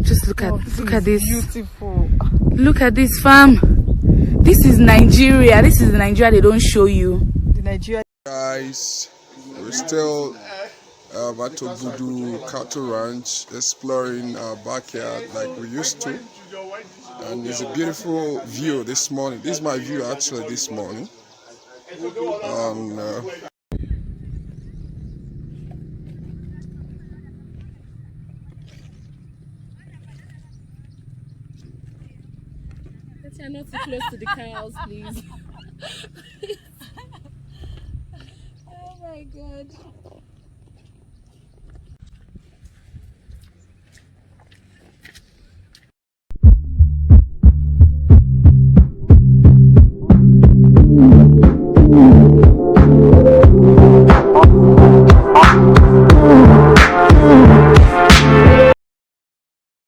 Just look at this. Beautiful. Look at this farm. This is Nigeria. This is the Nigeria they don't show you. The Nigeria. Guys, we're still at Obudu Cattle Ranch, exploring our backyard like we used to. And it's a beautiful view this morning. This is my view actually this morning. You're not too close to the cows, please. Oh my God.